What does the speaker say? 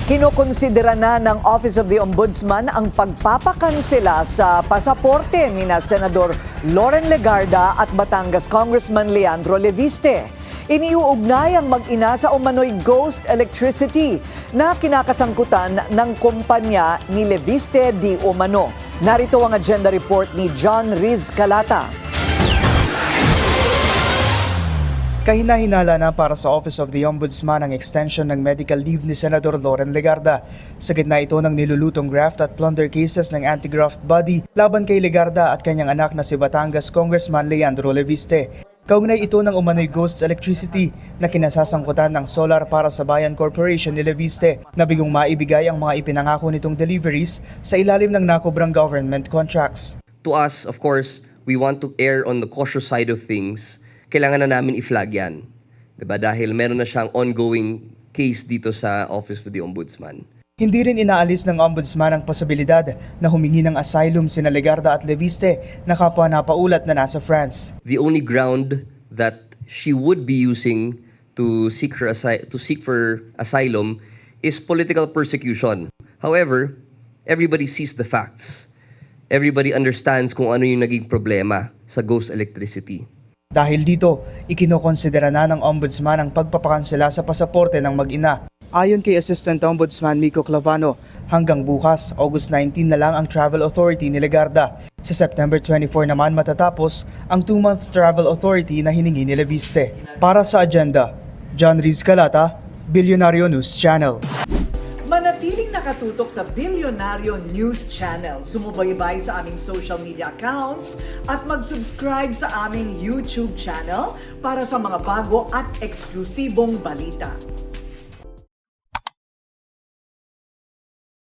Kinokonsidera na ng Office of the Ombudsman ang pagpapakansela sa pasaporte ni Senador Loren Legarda at Batangas Congressman Leandro Leviste. Iniuugnay ang mag-ina sa umano'y ghost electricity na kinakasangkutan ng kumpanya ni Leviste di umano. Narito ang agenda report ni John Riz Calata. Kahina-hinala na para sa Office of the Ombudsman ang extension ng medical leave ni Senador Loren Legarda. Sa gitna ito ng nilulutong graft at plunder cases ng anti-graft body laban kay Legarda at kanyang anak na si Batangas Congressman Leandro Leviste. Kaugnay ito ng umano'y ghost electricity na kinasasangkutan ng Solar para sa Bayan Corporation ni Leviste na bigong maibigay ang mga ipinangako nitong deliveries sa ilalim ng nakobrang government contracts. To us, of course, we want to err on the cautious side of things. Kailangan na namin i-flag yan. Diba? Dahil meron na siyang ongoing case dito sa Office of the Ombudsman. Hindi rin inaalis ng Ombudsman ang posibilidad na humingi ng asylum sina Legarda at Leviste na kapwa napaulat na nasa France. The only ground that she would be using to seek for asylum is political persecution. However, everybody sees the facts. Everybody understands kung ano yung naging problema sa ghost electricity. Dahil dito, ikinokonsidera na ng Ombudsman ang pagpapakansela sa pasaporte ng mag-ina. Ayon kay Assistant Ombudsman Miko Clavano, hanggang bukas, August 19 na lang ang travel authority ni Legarda. Sa September 24 naman matatapos ang 2-month travel authority na hiningi ni Leviste. Para sa agenda, John Riz Calata, Bilyonaryo News Channel. Manatiling nakatutok sa Bilyonaryo News Channel. Sumubaybay sa aming social media accounts at mag-subscribe sa aming YouTube channel para sa mga bago at eksklusibong balita.